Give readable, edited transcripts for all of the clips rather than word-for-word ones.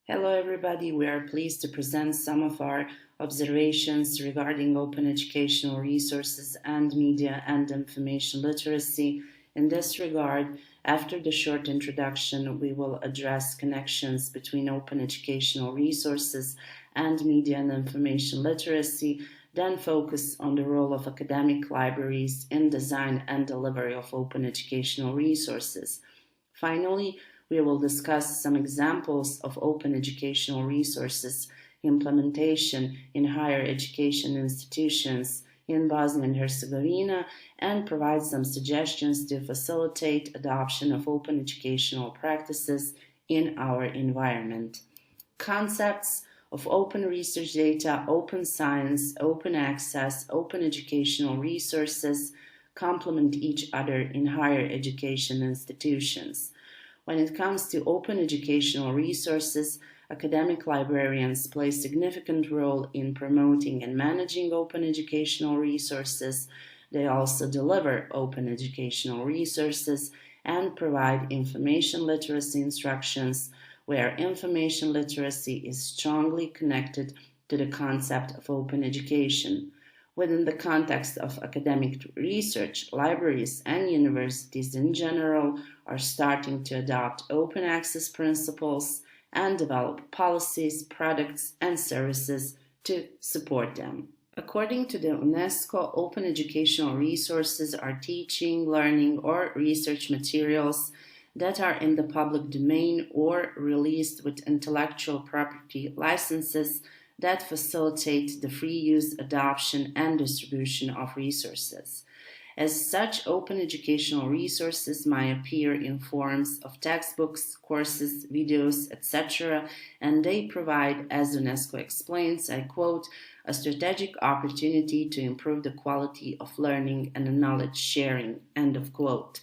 Hello everybody, we are pleased to present some of our observations regarding open educational resources and media and information literacy. In this regard, after the short introduction, we will address connections between open educational resources and media and information literacy, then focus on the role of academic libraries in design and delivery of open educational resources. Finally, we will discuss some examples of open educational resources implementation in higher education institutions in Bosnia and Herzegovina and provide some suggestions to facilitate adoption of open educational practices in our environment. Concepts of open research data, open science, open access, open educational resources complement each other in higher education institutions. When it comes to open educational resources, academic librarians play a significant role in promoting and managing open educational resources. They also deliver open educational resources and provide information literacy instructions, where information literacy is strongly connected to the concept of open education. Within the context of academic research, libraries and universities in general are starting to adopt open access principles and develop policies, products, and services to support them. According to the UNESCO, open educational resources are teaching, learning, or research materials that are in the public domain or released with intellectual property licenses that facilitate the free use, adoption, and distribution of resources. As such, open educational resources might appear in forms of textbooks, courses, videos, etc., and they provide, as UNESCO explains, I quote, a strategic opportunity to improve the quality of learning and knowledge sharing, end of quote.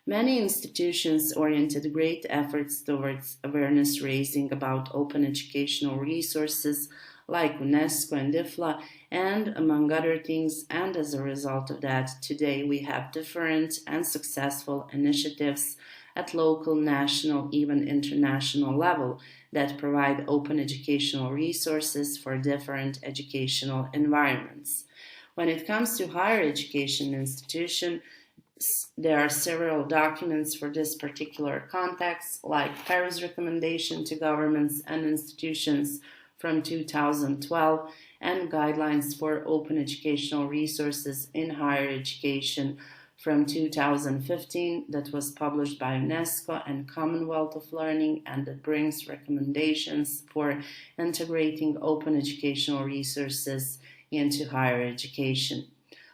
Many institutions oriented great efforts towards awareness raising about open educational resources like UNESCO and IDESA, and among other things, and as a result of that, today we have different and successful initiatives at local, national, even international level that provide open educational resources for different educational environments. When it comes to higher education institution, there are several documents for this particular context, like Paris Recommendation to Governments and Institutions from 2012 and Guidelines for Open Educational Resources in Higher Education from 2015 that was published by UNESCO and Commonwealth of Learning, and that brings recommendations for integrating open educational resources into higher education.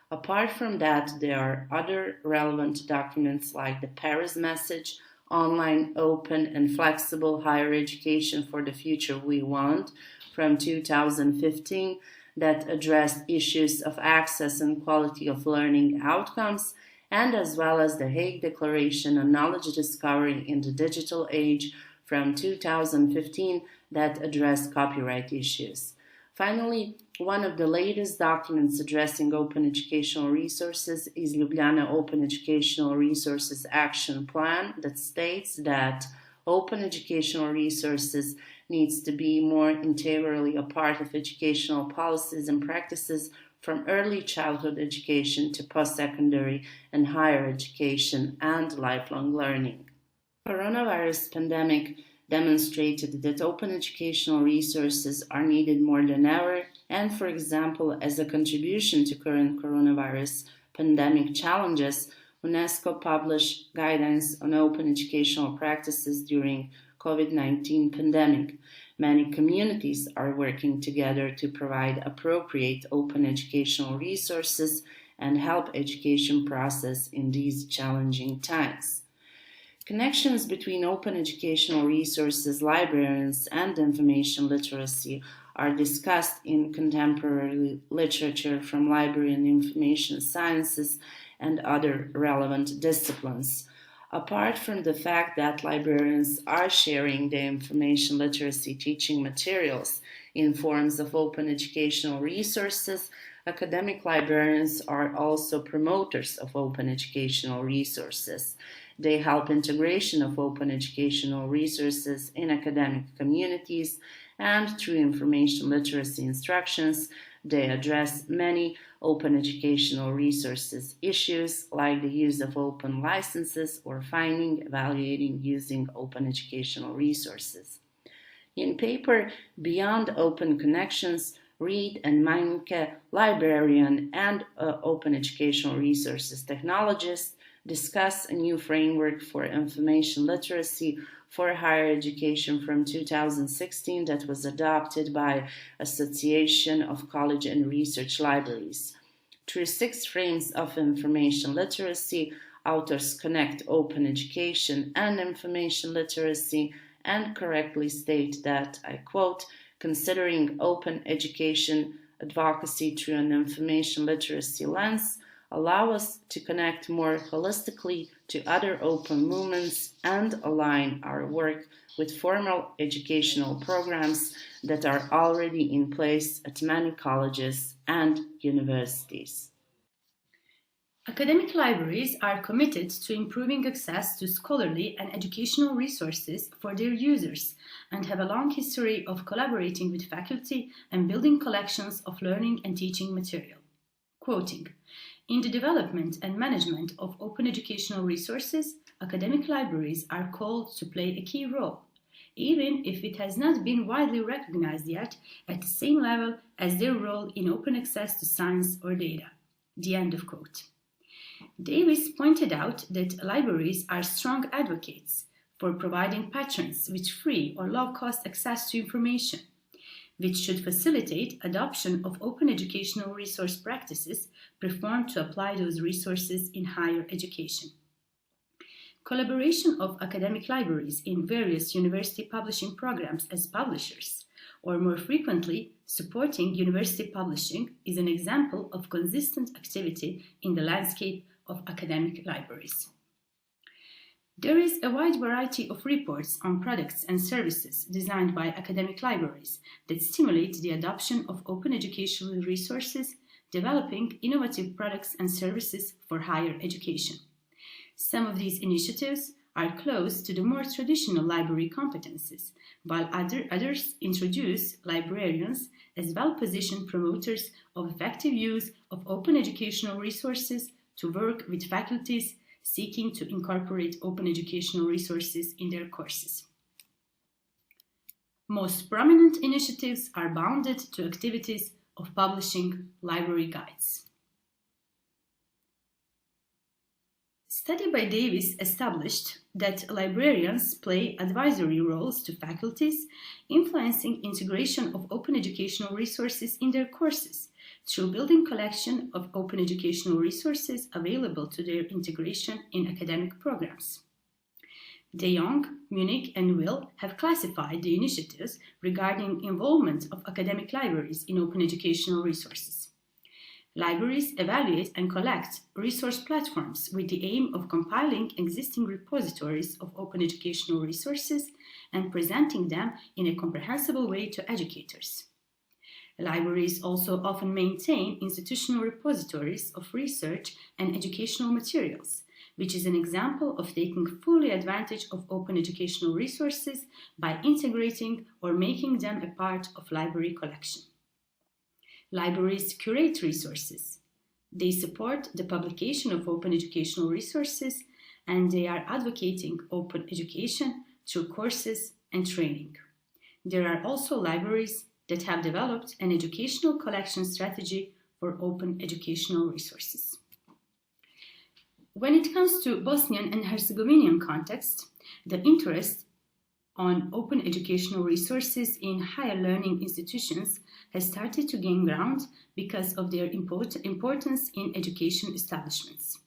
Apart from that, there are other relevant documents like the Paris Message, Online, Open, and Flexible Higher Education for the Future We Want from 2015 that addressed issues of access and quality of learning outcomes, and as well as the Hague Declaration on Knowledge Discovery in the Digital Age from 2015 that addressed copyright issues. Finally, one of the latest documents addressing open educational resources is Ljubljana Open Educational Resources Action Plan that states that open educational resources needs to be more integrally a part of educational policies and practices from early childhood education to post-secondary and higher education and lifelong learning. Coronavirus pandemic demonstrated that open educational resources are needed more than ever, and for example, as a contribution to current coronavirus pandemic challenges, UNESCO published guidance on open educational practices during COVID-19 pandemic. Many communities are working together to provide appropriate open educational resources and help education process in these challenging times. Connections between open educational resources, librarians, and information literacy are discussed in contemporary literature from library and information sciences and other relevant disciplines. Apart from the fact that librarians are sharing their information literacy teaching materials in forms of open educational resources, academic librarians are also promoters of open educational resources. They help integration of open educational resources in academic communities, and through information literacy instructions, they address many open educational resources issues like the use of open licenses or finding, evaluating, using open educational resources. In paper Beyond Open Connections, Reed and Meinke, librarian and open educational resources technologist, discuss a new framework for information literacy for higher education from 2016 that was adopted by Association of College and Research Libraries. Through 6 frames of information literacy, authors connect open education and information literacy and correctly state that, I quote, considering open education advocacy through an information literacy lens allow us to connect more holistically to other open movements and align our work with formal educational programs that are already in place at many colleges and universities. Academic libraries are committed to improving access to scholarly and educational resources for their users and have a long history of collaborating with faculty and building collections of learning and teaching material. Quoting, "In the development and management of open educational resources, academic libraries are called to play a key role, even if it has not been widely recognized yet at the same level as their role in open access to science or data." The end of quote. Davis pointed out that libraries are strong advocates for providing patrons with free or low-cost access to information, which should facilitate adoption of open educational resource practices performed to apply those resources in higher education. Collaboration of academic libraries in various university publishing programs as publishers, or more frequently, supporting university publishing, is an example of consistent activity in the landscape of academic libraries. There is a wide variety of reports on products and services designed by academic libraries that stimulate the adoption of open educational resources, developing innovative products and services for higher education. Some of these initiatives are close to the more traditional library competences, while others introduce librarians as well-positioned promoters of effective use of open educational resources to work with faculties seeking to incorporate open educational resources in their courses. Most prominent initiatives are bounded to activities of publishing library guides. Study by Davis established that librarians play advisory roles to faculties, influencing integration of open educational resources in their courses through building collection of open educational resources available to their integration in academic programs. De Jong, Munich, and Will have classified the initiatives regarding involvement of academic libraries in open educational resources. Libraries evaluate and collect resource platforms with the aim of compiling existing repositories of open educational resources and presenting them in a comprehensible way to educators. Libraries also often maintain institutional repositories of research and educational materials, which is an example of taking fully advantage of open educational resources by integrating or making them a part of library collection. Libraries curate resources. They support the publication of open educational resources, and they are advocating open education through courses and training. There are also libraries that have developed an educational collection strategy for open educational resources. When it comes to Bosnian and Herzegovinian context, the interest on open educational resources in higher learning institutions has started to gain ground because of their importance in education establishments.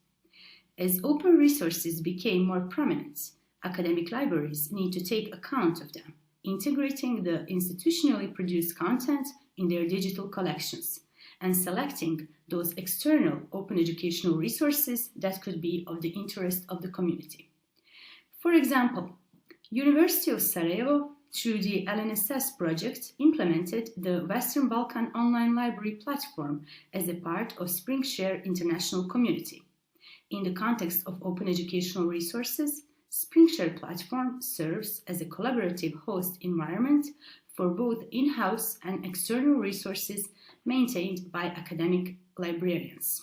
As open resources became more prominent, academic libraries need to take account of them, integrating the institutionally produced content in their digital collections and selecting those external open educational resources that could be of the interest of the community. For example, University of Sarajevo, through the LNSS project, implemented the Western Balkan Online Library platform as a part of SpringShare International Community. In the context of open educational resources, SpringShare platform serves as a collaborative host environment for both in-house and external resources maintained by academic librarians.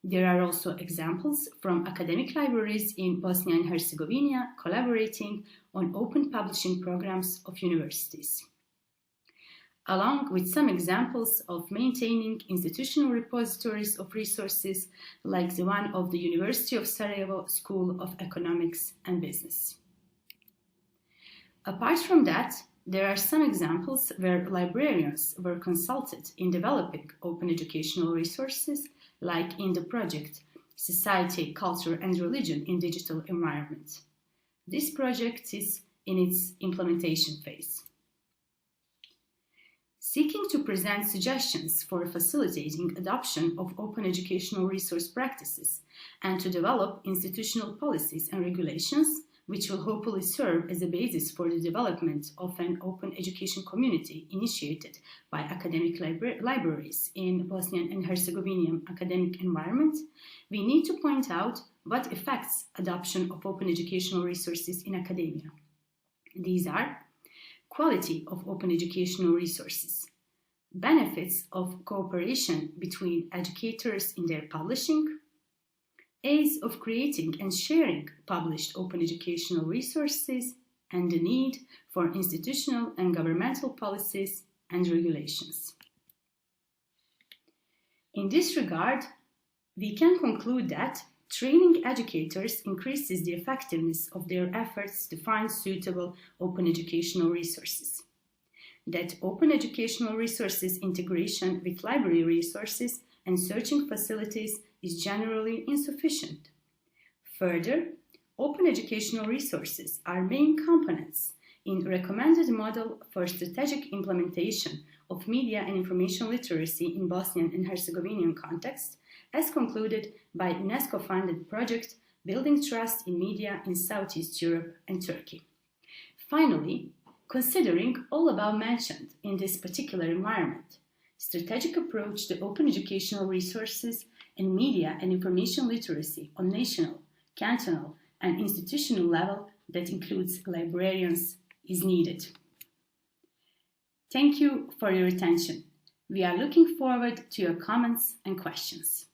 There are also examples from academic libraries in Bosnia and Herzegovina collaborating on open publishing programs of universities, along with some examples of maintaining institutional repositories of resources like the one of the University of Sarajevo School of Economics and Business. Apart from that, there are some examples where librarians were consulted in developing open educational resources, like in the project Society, Culture and Religion in Digital Environment. This project is in its implementation phase. Seeking to present suggestions for facilitating adoption of open educational resource practices and to develop institutional policies and regulations, which will hopefully serve as a basis for the development of an open education community initiated by academic libraries in Bosnian and Herzegovinian academic environment, we need to point out what affects adoption of open educational resources in academia. These are quality of open educational resources, benefits of cooperation between educators in their publishing, ease of creating and sharing published open educational resources, and the need for institutional and governmental policies and regulations. In this regard, we can conclude that training educators increases the effectiveness of their efforts to find suitable open educational resources. That open educational resources integration with library resources and searching facilities is generally insufficient. Further, open educational resources are main components in recommended model for strategic implementation of media and information literacy in Bosnian and Herzegovinian context, as concluded by UNESCO-funded project Building Trust in Media in Southeast Europe and Turkey. Finally, considering all above mentioned in this particular environment, strategic approach to open educational resources and media and information literacy on national, cantonal, and institutional level that includes librarians is needed. Thank you for your attention. We are looking forward to your comments and questions.